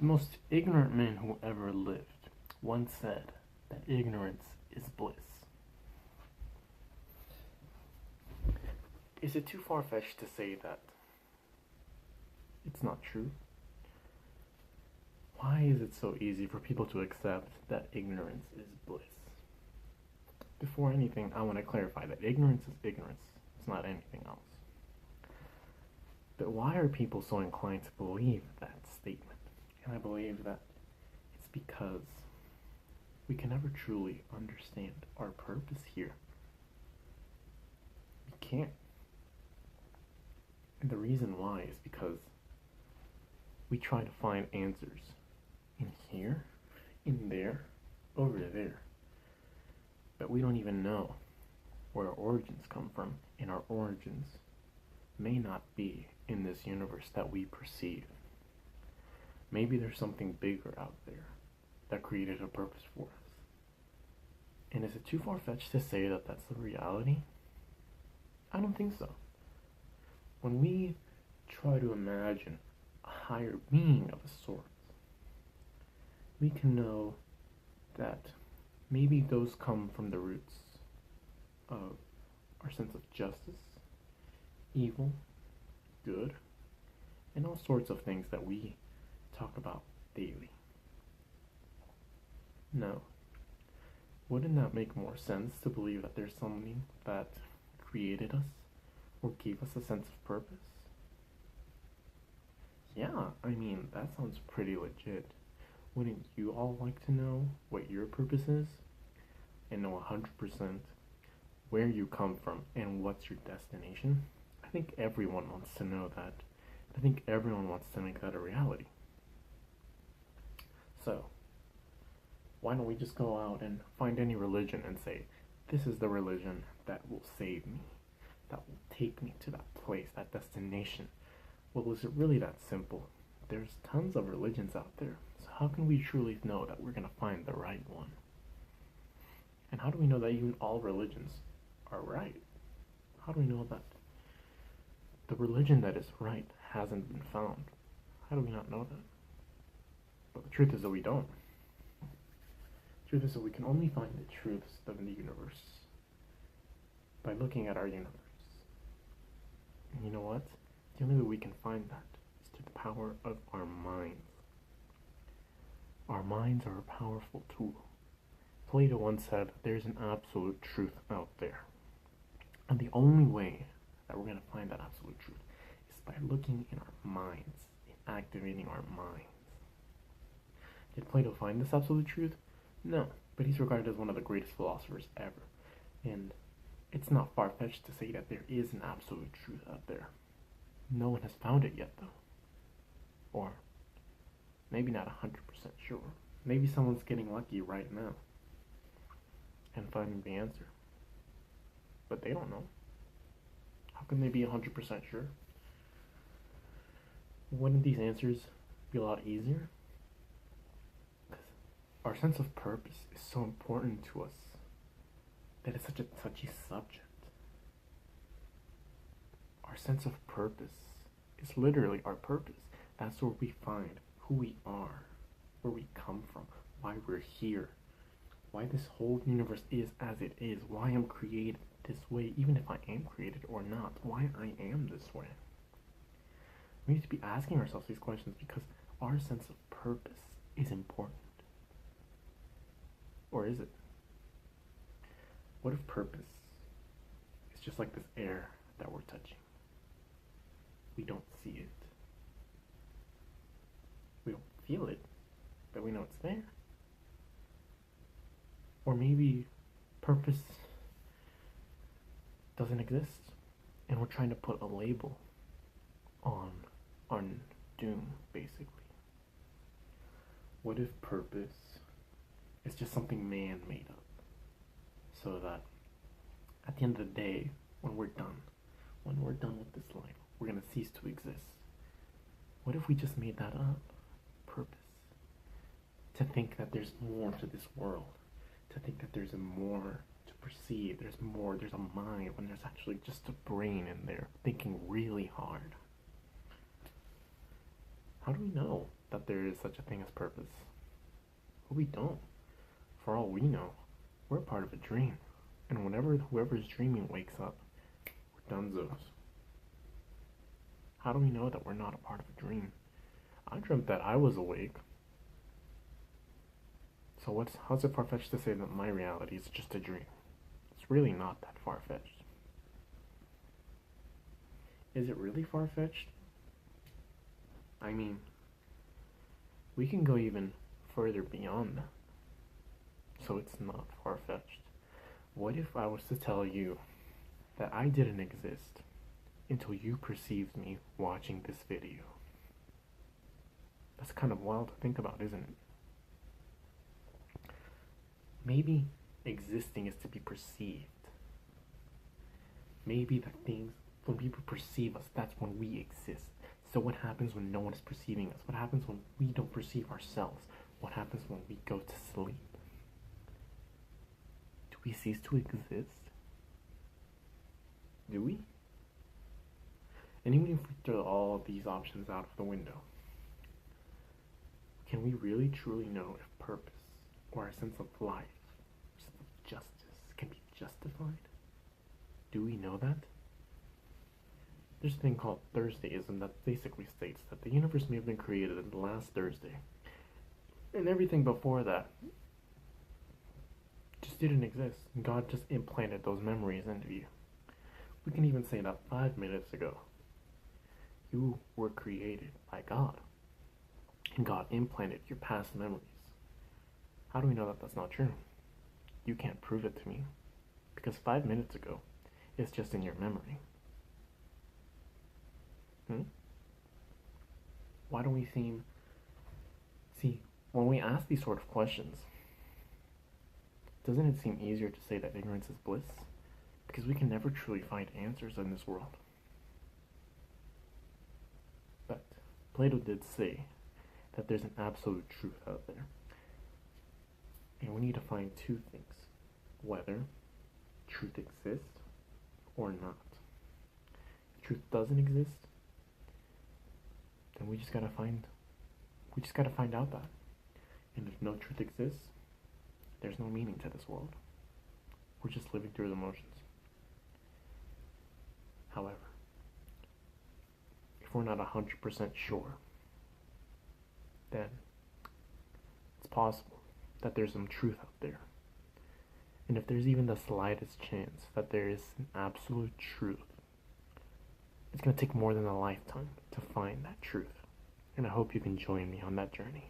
The most ignorant man who ever lived once said that ignorance is bliss. Is it too far-fetched to say that it's not true? Why is it so easy for people to accept that ignorance is bliss? Before anything, I want to clarify that ignorance is ignorance. It's not anything else. But why are people so inclined to believe that statement? And I believe that it's because we can never truly understand our purpose here. We can't. And the reason why is because we try to find answers in here, in there, over there. But we don't even know where our origins come from, and our origins may not be in this universe that we perceive. Maybe there's something bigger out there that created a purpose for us. And is it too far-fetched to say that that's the reality? I don't think so. When we try to imagine a higher being of a sort, we can know that maybe those come from the roots of our sense of justice, evil, good, and all sorts of things that we talk about daily. Now, wouldn't that make more sense to believe that there's something that created us or gave us a sense of purpose? Yeah, I mean, that sounds pretty legit. Wouldn't you all like to know what your purpose is? And know 100% where you come from and what's your destination? I think everyone wants to know that. I think everyone wants to make that a reality. So, why don't we just go out and find any religion and say, this is the religion that will save me, that will take me to that place, that destination? Well, is it really that simple? There's tons of religions out there, so how can we truly know that we're going to find the right one? And how do we know that even all religions are right? How do we know that the religion that is right hasn't been found? How do we not know that? But the truth is that we don't. The truth is that we can only find the truths of the universe by looking at our universe. And you know what? The only way we can find that is through the power of our minds. Our minds are a powerful tool. Plato once said that there's an absolute truth out there. And the only way that we're going to find that absolute truth is by looking in our minds, and activating our minds. Did Plato find this absolute truth? No, but he's regarded as one of the greatest philosophers ever. And it's not far-fetched to say that there is an absolute truth out there. No one has found it yet, though. Or maybe not 100% sure. Maybe someone's getting lucky right now and finding the answer. But they don't know. How can they be 100% sure? Wouldn't these answers be a lot easier? Because our sense of purpose is so important to us that it's such a touchy subject. Our sense of purpose is literally our purpose. That's where we find who we are, where we come from, why we're here, why this whole universe is as it is, why I'm created this way, even if I am created or not, why I am this way. We need to be asking ourselves these questions because our sense of purpose is important. Or is it? What if purpose is just like this air that we're touching? We don't see it. We don't feel it, but we know it's there. Or maybe purpose doesn't exist, and we're trying to put a label on our doom, basically. What if purpose is just something man made up? So that at the end of the day, when we're done with this life, we're going to cease to exist. What if we just made that up? Purpose. To think that there's more to this world. To think that there's more to perceive. There's more. There's a mind when there's actually just a brain in there thinking really hard. How do we know that there is such a thing as purpose. But we don't. For all we know, we're part of a dream. And whenever whoever's dreaming wakes up, we're dunzos. How do we know that we're not a part of a dream? I dreamt that I was awake. So how's it far-fetched to say that my reality is just a dream? It's really not that far-fetched. Is it really far-fetched? I mean, we can go even further beyond that. So it's not far-fetched. What if I was to tell you that I didn't exist until you perceived me watching this video? That's kind of wild to think about, isn't it? Maybe existing is to be perceived. Maybe the things, when people perceive us, that's when we exist. So what happens when no one is perceiving us? What happens when we don't perceive ourselves? What happens when we go to sleep? Do we cease to exist? Do we? And even if we throw all of these options out of the window, can we really truly know if purpose or a sense of life, a sense of justice can be justified? Do we know that? There's a thing called Thursdayism that basically states that the universe may have been created on the last Thursday, and everything before that just didn't exist. God just implanted those memories into you. We can even say that 5 minutes ago, you were created by God, and God implanted your past memories. How do we know that that's not true? You can't prove it to me, because 5 minutes ago, it's just in your memory. Why don't we see, when we ask these sort of questions, doesn't it seem easier to say that ignorance is bliss? Because we can never truly find answers in this world. But Plato did say that there's an absolute truth out there. And we need to find two things: whether truth exists or not. If truth doesn't exist, then we just gotta find out that. And if no truth exists, there's no meaning to this world. We're just living through the motions. However, if we're not 100% sure, then it's possible that there's some truth out there. And if there's even the slightest chance that there is an absolute truth, it's going to take more than a lifetime to find that truth. And I hope you can join me on that journey.